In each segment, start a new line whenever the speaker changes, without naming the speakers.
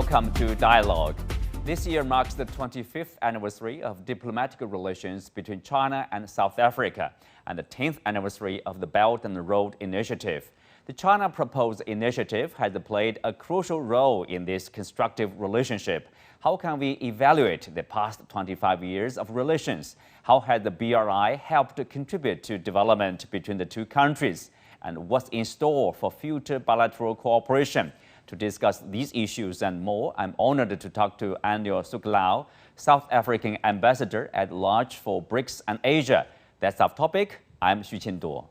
Welcome to Dialogue. This year marks the 25th anniversary of diplomatic relations between China and South Africa and the 10th anniversary of the Belt and Road Initiative. The China proposed initiative has played a crucial role in this constructive relationship. How can we evaluate the past 25 years of relations? How has the BRI helped to contribute to development between the two countries? And what's in store for future bilateral cooperation? To discuss these issues and more, I'm honored to talk to Anil Sooklal, South African Ambassador at Large for BRICS and Asia. That's our topic. I'm Xu Qinduo.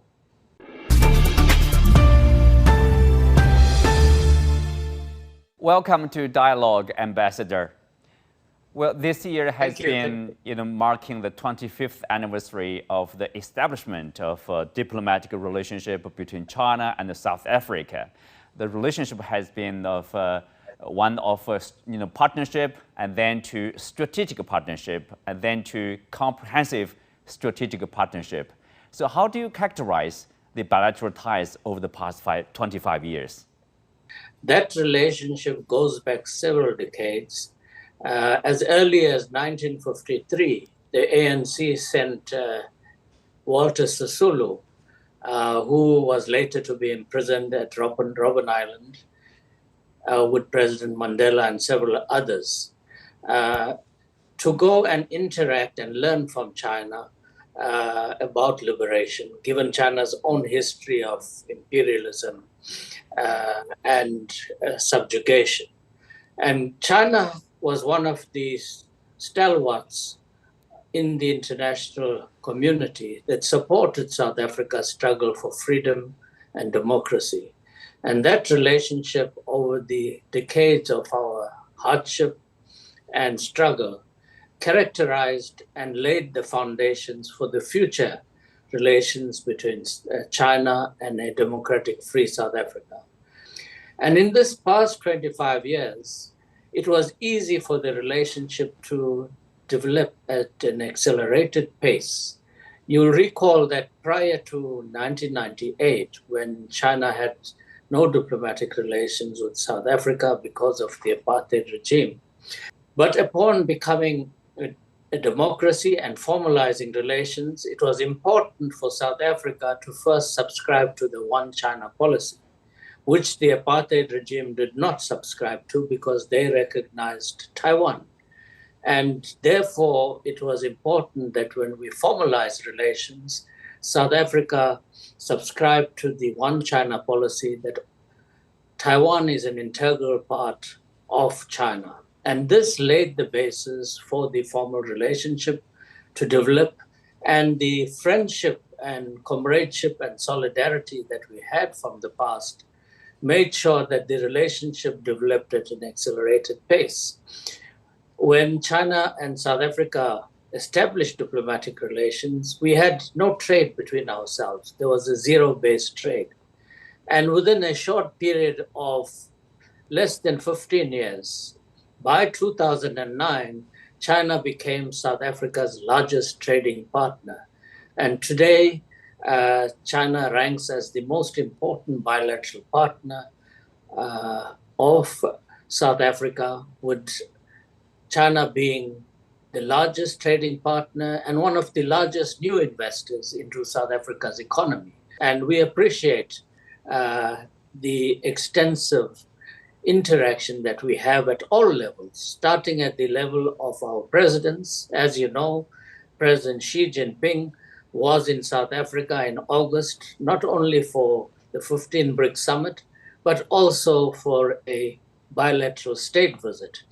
Welcome to Dialogue, Ambassador. Well, this year has been marking the 25th anniversary of the establishment of a diplomatic relationship between China and South Africa. The relationship has been of one of partnership, and then to strategic partnership, and then to comprehensive strategic partnership. So how do you characterize the bilateral ties over the past 25 years?
That relationship goes back several decades. As early as 1953, the ANC sent Walter Sisulu, who was later to be imprisoned at Robben Island with President Mandela and several others, to go and interact and learn from China about liberation, given China's own history of imperialism and subjugation. And China was one of these stalwarts in the international community that supported South Africa's struggle for freedom and democracy. And that relationship over the decades of our hardship and struggle characterized and laid the foundations for the future relations between China and a democratic free South Africa. And in this past 25 years, it was easy for the relationship to develop at an accelerated pace. You'll recall that prior to 1998, when China had no diplomatic relations with South Africa because of the apartheid regime, but upon becoming a democracy and formalizing relations, it was important for South Africa to first subscribe to the One China policy, which the apartheid regime did not subscribe to because they recognized Taiwan. And therefore, it was important that when we formalized relations, South Africa subscribed to the One China policy, that Taiwan is an integral part of China. And this laid the basis for the formal relationship to develop, and the friendship and comradeship and solidarity that we had from the past made sure that the relationship developed at an accelerated pace. When China and South Africa established diplomatic relations, we had no trade between ourselves. There was a zero-based trade. And within a short period of less than 15 years, by 2009, China became South Africa's largest trading partner. And today, China ranks as the most important bilateral partner of South Africa, with China being the largest trading partner and one of the largest new investors into South Africa's economy. And we appreciate the extensive interaction that we have at all levels, starting at the level of our presidents. As you know, President Xi Jinping was in South Africa in August, not only for the 15 BRICS summit, but also for a bilateral state visit.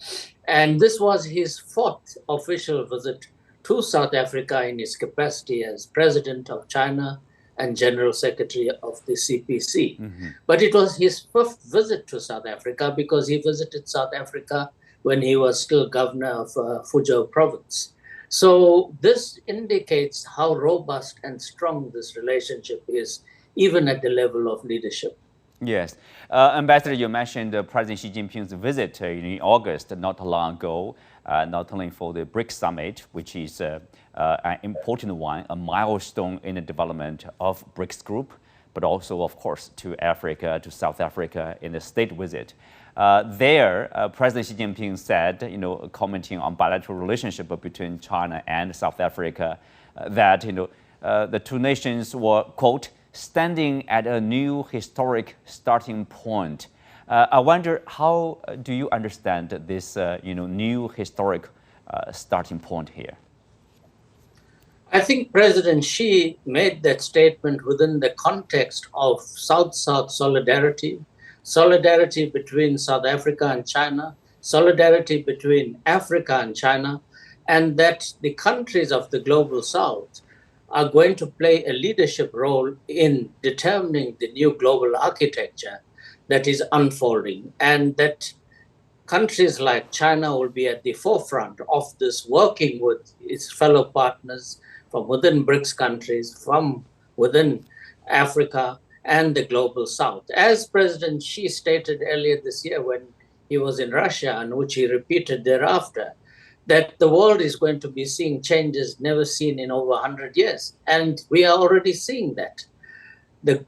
And this was his fourth official visit to South Africa in his capacity as President of China and General Secretary of the CPC. Mm-hmm. But it was his fifth visit to South Africa because he visited South Africa when he was still governor of Fuzhou province. So this indicates how robust and strong this relationship is, even at the level of leadership.
Yes. Ambassador, you mentioned President Xi Jinping's visit in August, not long ago, not only for the BRICS summit, which is an important one, a milestone in the development of BRICS group, but also, of course, to Africa, to South Africa in a state visit. President Xi Jinping said, commenting on bilateral relationship between China and South Africa, that the two nations were, quote, standing at a new historic starting point. I wonder, how do you understand this, new historic starting point here?
I think President Xi made that statement within the context of South-South solidarity, solidarity between South Africa and China, solidarity between Africa and China, and that the countries of the Global South are going to play a leadership role in determining the new global architecture that is unfolding, and that countries like China will be at the forefront of this, working with its fellow partners from within BRICS countries, from within Africa and the Global South. As President Xi stated earlier this year when he was in Russia, and which he repeated thereafter, that the world is going to be seeing changes never seen in over 100 years. And we are already seeing that. The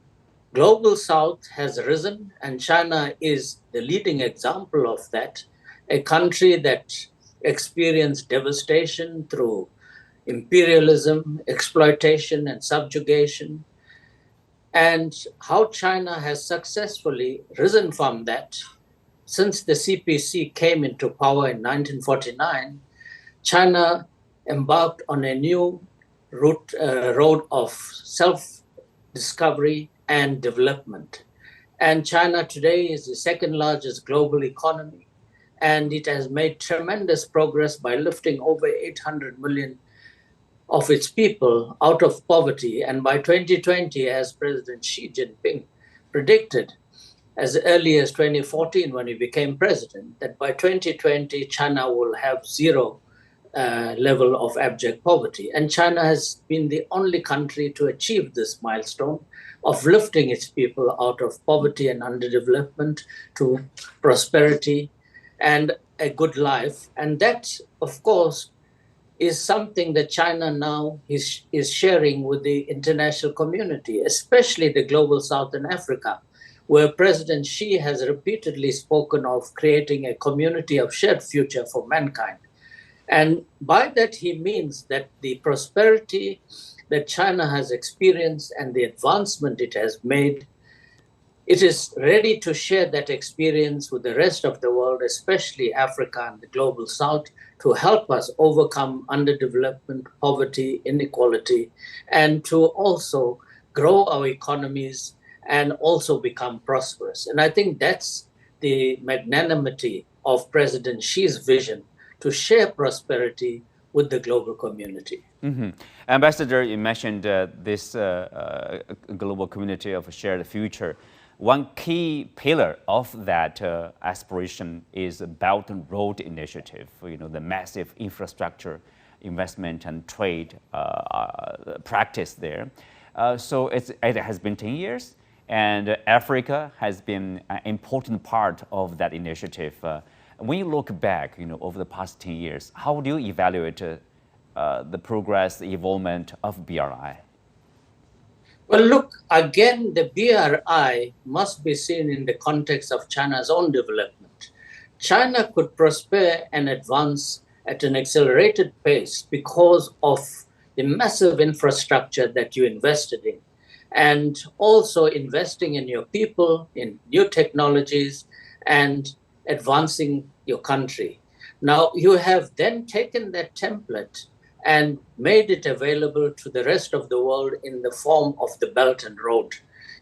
Global South has risen, and China is the leading example of that, a country that experienced devastation through imperialism, exploitation, and subjugation, and how China has successfully risen from that. Since the CPC came into power in 1949, China embarked on a new road of self-discovery and development. And China today is the second largest global economy, and it has made tremendous progress by lifting over 800 million of its people out of poverty. And by 2020, as President Xi Jinping predicted as early as 2014 when he became president, that by 2020, China will have zero level of abject poverty. And China has been the only country to achieve this milestone of lifting its people out of poverty and underdevelopment to prosperity and a good life. And that, of course, is something that China now is sharing with the international community, especially the Global South and Africa, where President Xi has repeatedly spoken of creating a community of shared future for mankind. And by that, he means that the prosperity that China has experienced and the advancement it has made, it is ready to share that experience with the rest of the world, especially Africa and the Global South, to help us overcome underdevelopment, poverty, inequality, and to also grow our economies and also become prosperous. And I think that's the magnanimity of President Xi's vision, to share prosperity with the global community.
Mm-hmm. Ambassador, you mentioned this global community of a shared future. One key pillar of that aspiration is the Belt and Road Initiative, the massive infrastructure investment and trade practice there. So it has been 10 years, and Africa has been an important part of that initiative. When you look back, over the past 10 years, how do you evaluate the progress, the evolvement of BRI?
Well, look, again, the BRI must be seen in the context of China's own development. China could prosper and advance at an accelerated pace because of the massive infrastructure that you invested in, and also investing in your people, in new technologies, and advancing your country. Now, you have then taken that template and made it available to the rest of the world in the form of the Belt and Road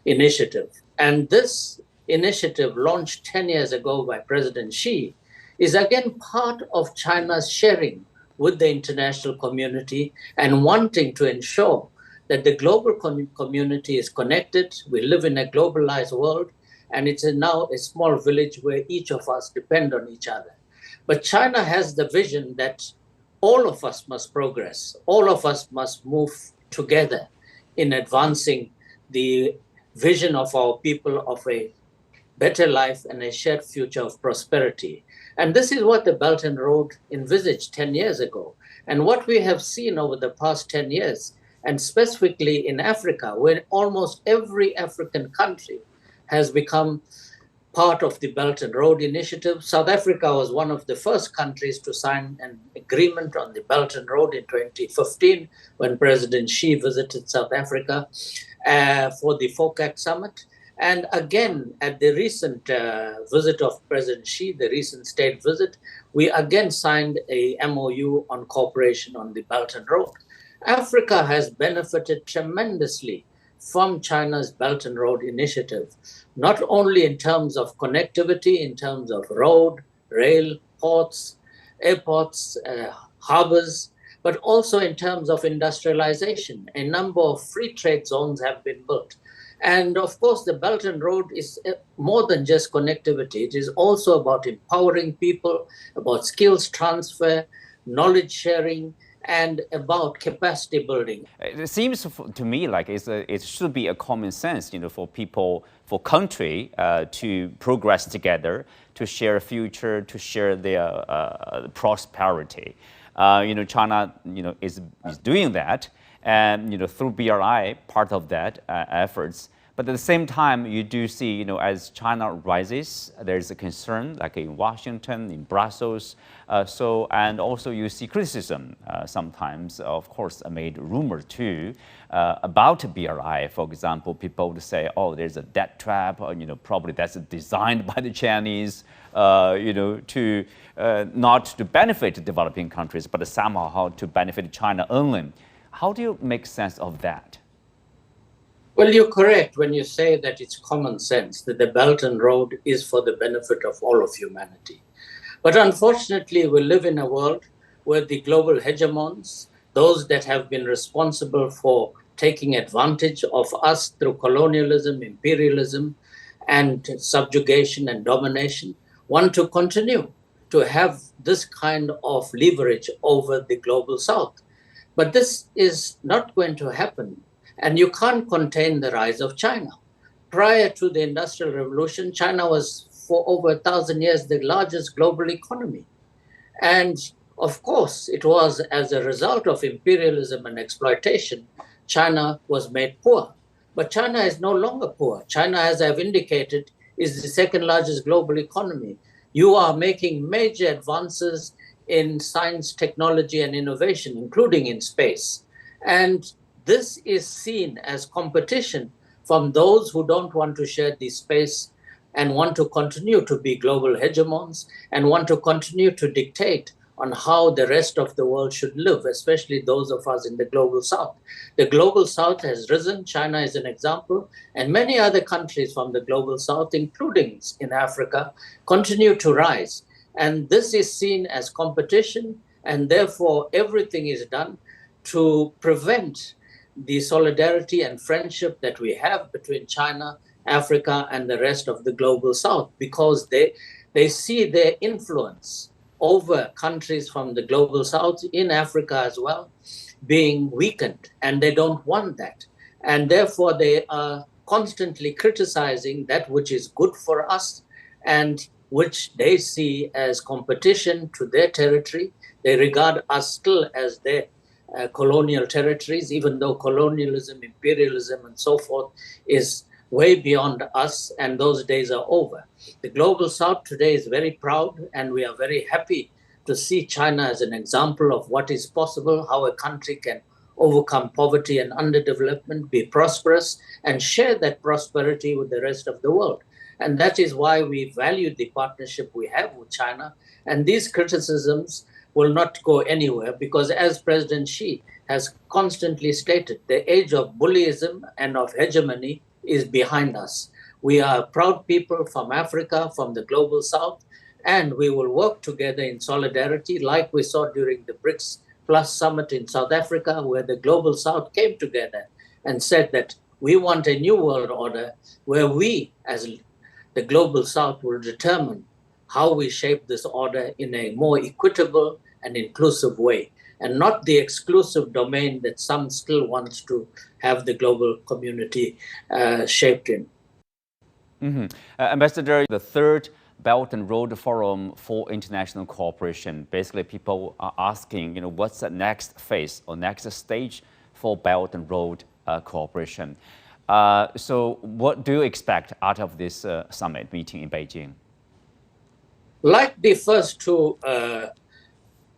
Initiative. And this initiative, launched 10 years ago by President Xi, is again part of China's sharing with the international community and wanting to ensure that the global community is connected. We live in a globalized world, and it's now a small village where each of us depend on each other. But China has the vision that all of us must progress. All of us must move together in advancing the vision of our people of a better life and a shared future of prosperity. And this is what the Belt and Road envisaged 10 years ago. And what we have seen over the past 10 years, and specifically in Africa, where almost every African country has become part of the Belt and Road Initiative. South Africa was one of the first countries to sign an agreement on the Belt and Road in 2015 when President Xi visited South Africa for the FOCAC summit. And again, at the recent visit of President Xi, the recent state visit, we again signed a MOU on cooperation on the Belt and Road. Africa has benefited tremendously from China's Belt and Road Initiative, not only in terms of connectivity, in terms of road, rail, ports, airports, harbors, but also in terms of industrialization. A number of free trade zones have been built. And of course, the Belt and Road is more than just connectivity. It is also about empowering people, about skills transfer, knowledge sharing, and about capacity building.
It seems to me like it should be a common sense, for people, for country to progress together, to share a future, to share their prosperity. China, is doing that, and through BRI, part of that efforts. But at the same time, you do see, as China rises, there's a concern, like in Washington, in Brussels. And also you see criticism sometimes, of course, made rumor too about BRI. For example, people would say, oh, there's a debt trap, or, probably that's designed by the Chinese, to not to benefit developing countries, but somehow to benefit China only. How do you make sense of that?
Well, you're correct when you say that it's common sense that the Belt and Road is for the benefit of all of humanity. But unfortunately, we live in a world where the global hegemons, those that have been responsible for taking advantage of us through colonialism, imperialism, and subjugation and domination, want to continue to have this kind of leverage over the global South. But this is not going to happen. And you can't contain the rise of China. Prior to the Industrial Revolution, China was for over 1,000 years the largest global economy. And of course, it was as a result of imperialism and exploitation, China was made poor. But China is no longer poor. China, as I've indicated, is the second largest global economy. You are making major advances in science, technology, and innovation, including in space. And this is seen as competition from those who don't want to share the space and want to continue to be global hegemons and want to continue to dictate on how the rest of the world should live, especially those of us in the global South. The global South has risen. China is an example, and many other countries from the global South, including in Africa, continue to rise. And this is seen as competition, and therefore everything is done to prevent the solidarity and friendship that we have between China, Africa, and the rest of the global South, because they see their influence over countries from the global South, in Africa as well, being weakened, and they don't want that. And therefore, they are constantly criticizing that which is good for us and which they see as competition to their territory. They regard us still as their colonial territories, even though colonialism, imperialism, and so forth is way beyond us, and those days are over. The global South today is very proud, and we are very happy to see China as an example of what is possible, how a country can overcome poverty and underdevelopment, be prosperous, and share that prosperity with the rest of the world. And that is why we value the partnership we have with China. And these criticisms will not go anywhere, because as President Xi has constantly stated, the age of bullyism and of hegemony is behind us. We are proud people from Africa, from the global South, and we will work together in solidarity like we saw during the BRICS Plus summit in South Africa, where the global South came together and said that we want a new world order where we, as the global South, will determine how we shape this order in a more equitable and inclusive way, and not the exclusive domain that some still wants to have the global community shaped in.
Ambassador, the third Belt and Road Forum for International Cooperation, basically people are asking, what's the next phase or next stage for Belt and Road cooperation? So what do you expect out of this summit meeting in Beijing?
Like the first two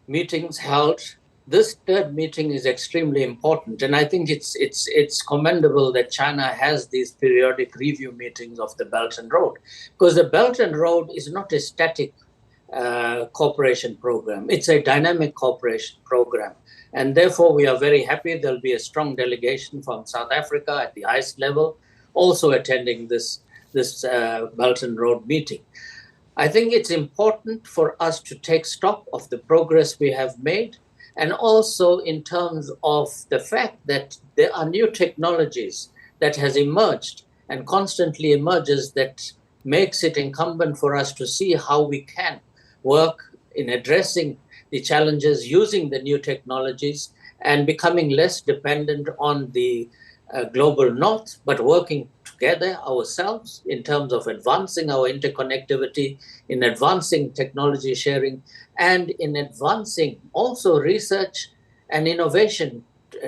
meetings held, this third meeting is extremely important, and I think it's commendable that China has these periodic review meetings of the Belt and Road, because the Belt and Road is not a static cooperation program. It's a dynamic cooperation program. And therefore, we are very happy there'll be a strong delegation from South Africa at the highest level also attending this Belt and Road meeting. I think it's important for us to take stock of the progress we have made, and also in terms of the fact that there are new technologies that has emerged and constantly emerges that makes it incumbent for us to see how we can work in addressing the challenges using the new technologies and becoming less dependent on the global north, but working together ourselves in terms of advancing our interconnectivity, in advancing technology sharing, and in advancing also research and innovation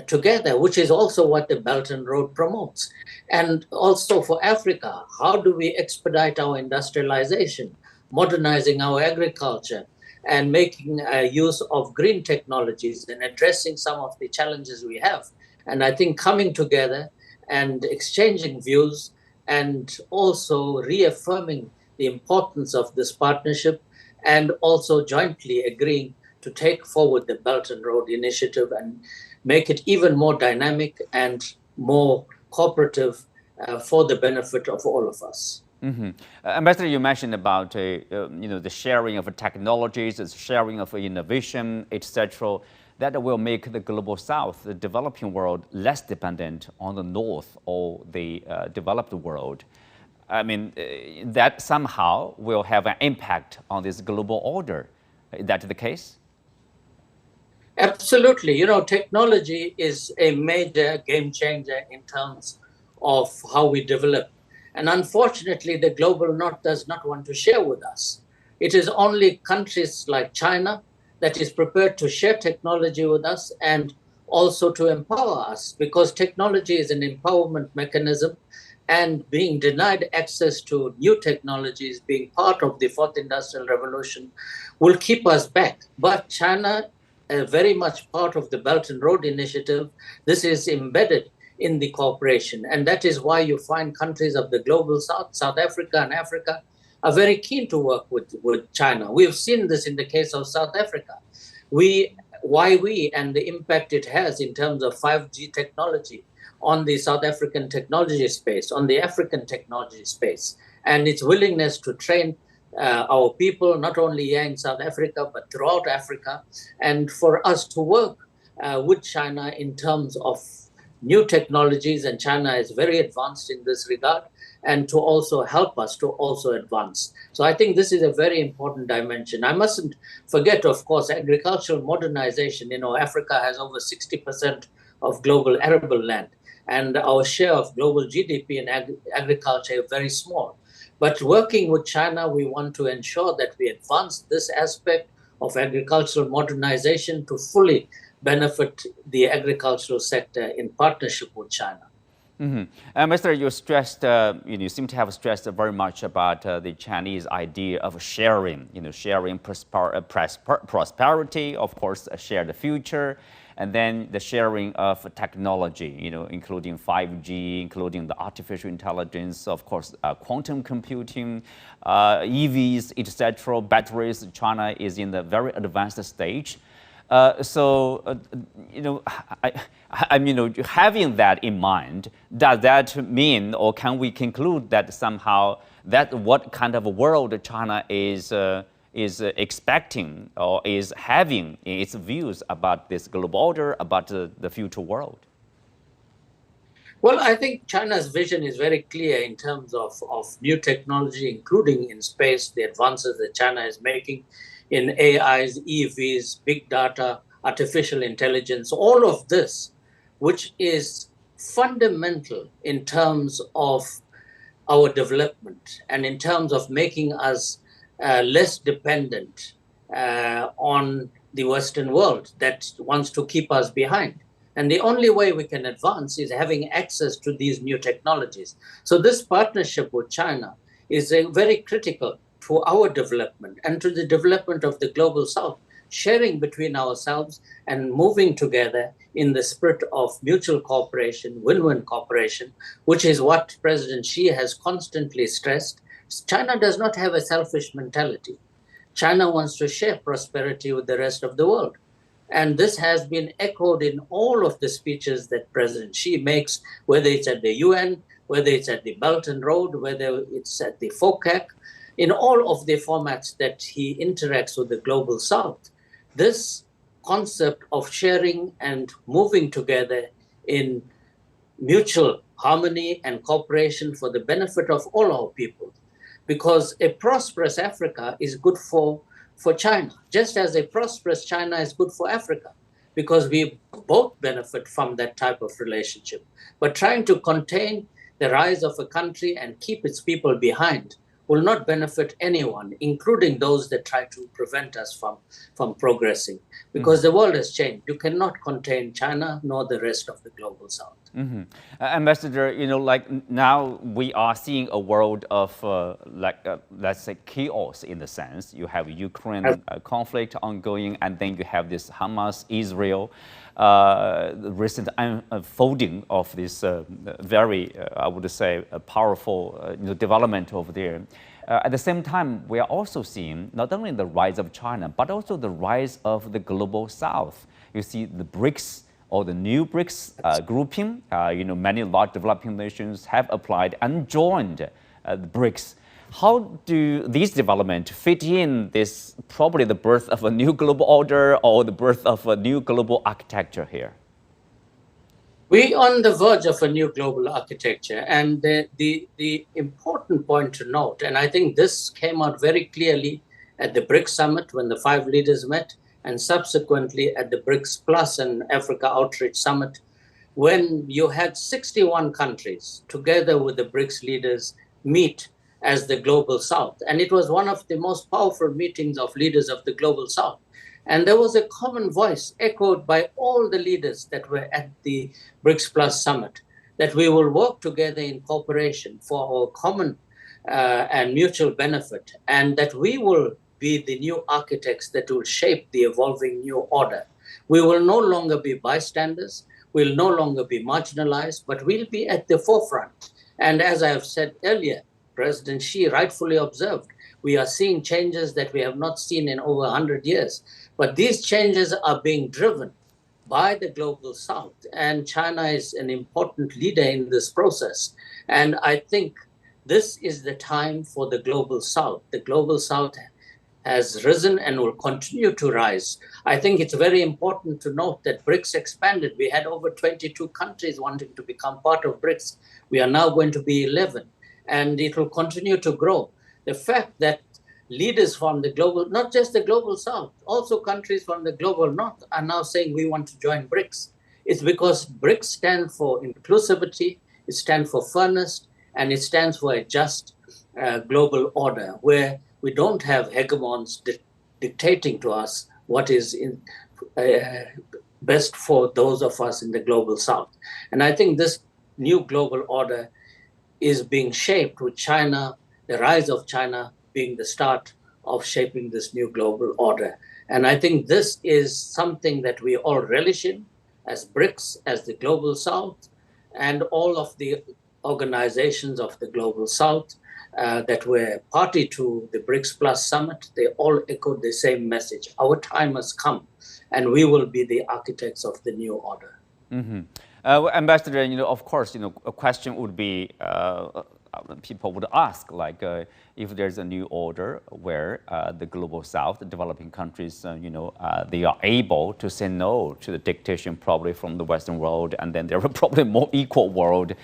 together, which is also what the Belt and Road promotes. And also for Africa, how do we expedite our industrialization, modernizing our agriculture, and making use of green technologies and addressing some of the challenges we have. And I think coming together and exchanging views and also reaffirming the importance of this partnership and also jointly agreeing to take forward the Belt and Road Initiative and make it even more dynamic and more cooperative for the benefit of all of us.
Mm-hmm. Ambassador, you mentioned about the sharing of technologies, the sharing of innovation, etc. That will make the global south, the developing world, less dependent on the north or the developed world. I mean, that somehow will have an impact on this global order. Is that the case?
Absolutely. You know, technology is a major game changer in terms of how we develop. And unfortunately, the global north does not want to share with us. It is only countries like China that is prepared to share technology with us and also to empower us, because technology is an empowerment mechanism, and being denied access to new technologies, being part of the fourth industrial revolution, will keep us back. But China, very much part of the Belt and Road Initiative, this is embedded in the cooperation. And that is why you find countries of the global south, South Africa and Africa, are very keen to work with China. We have seen this in the case of South Africa. And the impact it has in terms of 5G technology on the South African technology space, on the African technology space, and its willingness to train our people, not only here in South Africa, but throughout Africa, and for us to work with China in terms of new technologies, and China is very advanced in this regard, and to also help us to also advance. So I think this is a very important dimension. I mustn't forget, of course, agricultural modernization. You know, Africa has over 60% of global arable land, and our share of global GDP in agriculture is very small. But working with China, we want to ensure that we advance this aspect of agricultural modernization to fully benefit the agricultural sector in partnership with China.
Mm-hmm. Mr. You stressed, you seem to have stressed very much about the Chinese idea of sharing, sharing prosperity, of course, share the future, and then the sharing of technology, including 5G, including the artificial intelligence, of course, quantum computing, EVs, etc., batteries. China is in the very advanced stage. Having that in mind, does that mean, or can we conclude that somehow that what kind of world China is expecting or is having in its views about this global order, about the future world?
Well, I think China's vision is very clear in terms of new technology, including in space, the advances that China is making in AIs, EVs, big data, artificial intelligence, all of this, which is fundamental in terms of our development and in terms of making us less dependent on the Western world that wants to keep us behind. And the only way we can advance is having access to these new technologies. So this partnership with China is very critical to our development and to the development of the global South, sharing between ourselves and moving together in the spirit of mutual cooperation, win-win cooperation, which is what President Xi has constantly stressed. China does not have a selfish mentality. China wants to share prosperity with the rest of the world. And this has been echoed in all of the speeches that President Xi makes, whether it's at the UN, whether it's at the Belt and Road, whether it's at the FOCAC, in all of the formats that he interacts with the global South. This concept of sharing and moving together in mutual harmony and cooperation for the benefit of all our people. Because a prosperous Africa is good for China, just as a prosperous China is good for Africa, because we both benefit from that type of relationship. But trying to contain the rise of a country and keep its people behind will not benefit anyone, including those that try to prevent us from progressing. Because the world has changed. You cannot contain China nor the rest of the global South.
Ambassador, now we are seeing a world of let's say chaos in the sense. You have Ukraine conflict ongoing, and then you have this Hamas-Israel recent unfolding of this very, I would say, powerful development over there. At the same time, we are also seeing not only the rise of China, but also the rise of the global South. You see the BRICS, or the new BRICS grouping. Many large developing nations have applied and joined the BRICS. How do these developments fit in this, probably the birth of a new global order or the birth of a new global architecture here?
We're on the verge of a new global architecture. And the important point to note, and I think this came out very clearly at the BRICS summit when the 5 leaders met, and subsequently at the BRICS Plus and Africa Outreach Summit, when you had 61 countries together with the BRICS leaders meet as the Global South. And it was one of the most powerful meetings of leaders of the Global South. And there was a common voice echoed by all the leaders that were at the BRICS Plus Summit, that we will work together in cooperation for our common and mutual benefit, and that we will be the new architects that will shape the evolving new order. We will no longer be bystanders, we'll no longer be marginalized, but we'll be at the forefront. And as I have said earlier, President Xi rightfully observed, we are seeing changes that we have not seen in over 100 years. But these changes are being driven by the global South, and China is an important leader in this process. And I think this is the time for the global South. The global South has risen and will continue to rise. I think it's very important to note that BRICS expanded. We had over 22 countries wanting to become part of BRICS. We are now going to be 11, and it will continue to grow. The fact that leaders from the global, not just the global South, also countries from the global North are now saying we want to join BRICS. It's because BRICS stand for inclusivity, it stands for fairness, and it stands for a just global order where we don't have hegemons dictating to us what is best for those of us in the global South. And I think this new global order is being shaped with China, the rise of China being the start of shaping this new global order. And I think this is something that we all relish in as BRICS, as the global South, and all of the organizations of the global South that were party to the BRICS Plus Summit. They all echoed the same message. Our time has come, and we will be the architects of the new order.
Ambassador, of course, a question would be, people would ask, if there's a new order where the global South, the developing countries, they are able to say no to the dictation probably from the Western world, and then there are probably more equal world.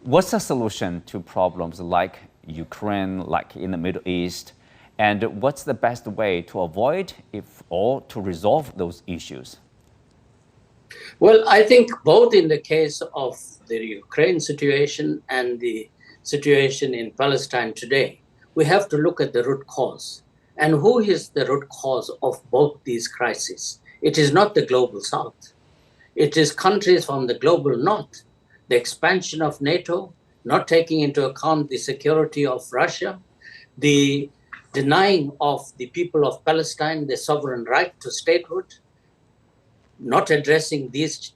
What's the solution to problems like Ukraine, like in the Middle East, and what's the best way to avoid or to resolve those issues?
Well, I think both in the case of the Ukraine situation and the situation in Palestine today, we have to look at the root cause. And who is the root cause of both these crises? It is not the global South. It is countries from the global north, the expansion of NATO, not taking into account the security of Russia, the denying of the people of Palestine their sovereign right to statehood, not addressing these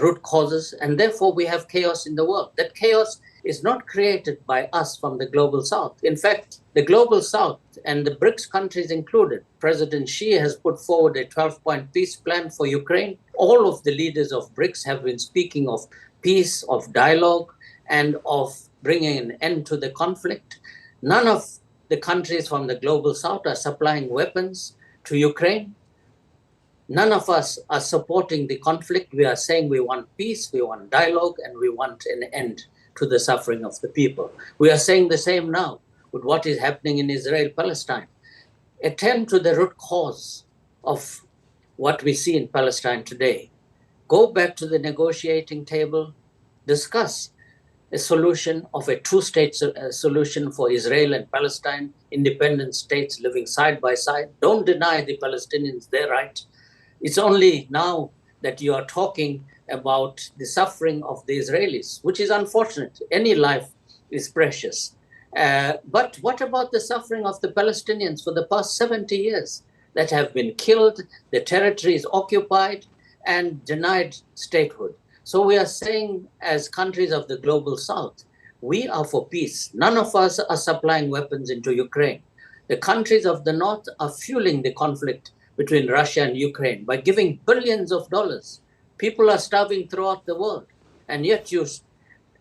root causes, and therefore we have chaos in the world. That chaos is not created by us from the global south. In fact, the global south and the BRICS countries included, President Xi has put forward a 12-point peace plan for Ukraine. All of the leaders of BRICS have been speaking of peace, of dialogue, and of bringing an end to the conflict. None of the countries from the global south are supplying weapons to Ukraine. None of us are supporting the conflict. We are saying we want peace, we want dialogue, and we want an end to the suffering of the people. We are saying the same now with what is happening in Israel-Palestine. Attend to the root cause of what we see in Palestine today. Go back to the negotiating table, discuss a solution of a two-state solution for Israel and Palestine, independent states living side by side. Don't deny the Palestinians their right. It's only now that you are talking about the suffering of the Israelis, which is unfortunate. Any life is precious. But what about the suffering of the Palestinians for the past 70 years that have been killed, the territory is occupied, and denied statehood? So we are saying, as countries of the global south, we are for peace. None of us are supplying weapons into Ukraine. The countries of the north are fueling the conflict between Russia and Ukraine by giving billions of dollars. People are starving throughout the world, and yet you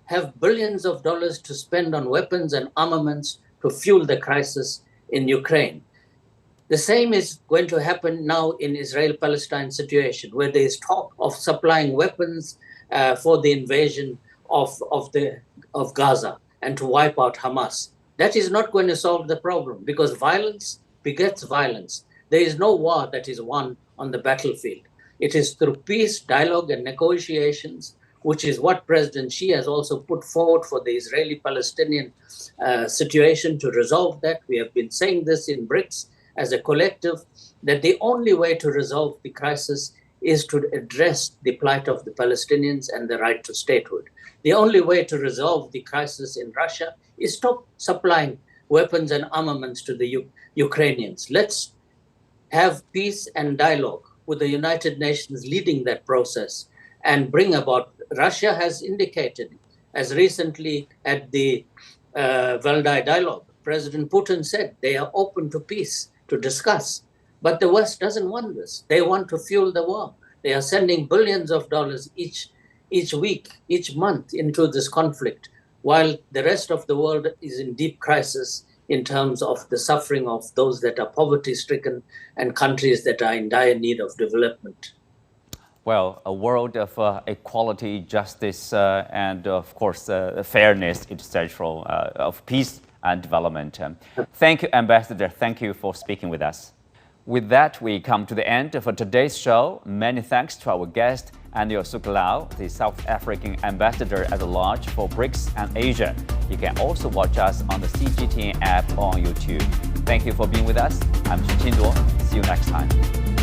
have billions of dollars to spend on weapons and armaments to fuel the crisis in Ukraine. The same is going to happen now in Israel-Palestine situation, where there is talk of supplying weapons for the invasion of Gaza and to wipe out Hamas. That is not going to solve the problem, because violence begets violence. There is no war that is won on the battlefield. It is through peace, dialogue, and negotiations, which is what President Xi has also put forward for the Israeli-Palestinian situation to resolve that. We have been saying this in BRICS as a collective, that the only way to resolve the crisis is to address the plight of the Palestinians and the right to statehood. The only way to resolve the crisis in Russia is stop supplying weapons and armaments to the Ukrainians. Let's have peace and dialogue with the United Nations leading that process and bring about. Russia has indicated, as recently at the Valdai dialogue, President Putin said they are open to peace, to discuss. But the West doesn't want this. They want to fuel the war. They are sending billions of dollars each week, each month into this conflict, while the rest of the world is in deep crisis in terms of the suffering of those that are poverty-stricken and countries that are in dire need of development.
Well, a world of equality, justice, and of course, fairness is central of peace and development. Thank you, Ambassador. Thank you for speaking with us. With that, we come to the end of today's show. Many thanks to our guest, Anil Sooklal, the South African Ambassador at Large for BRICS and Asia. You can also watch us on the CGTN app on YouTube. Thank you for being with us. I'm Xin Duo. See you next time.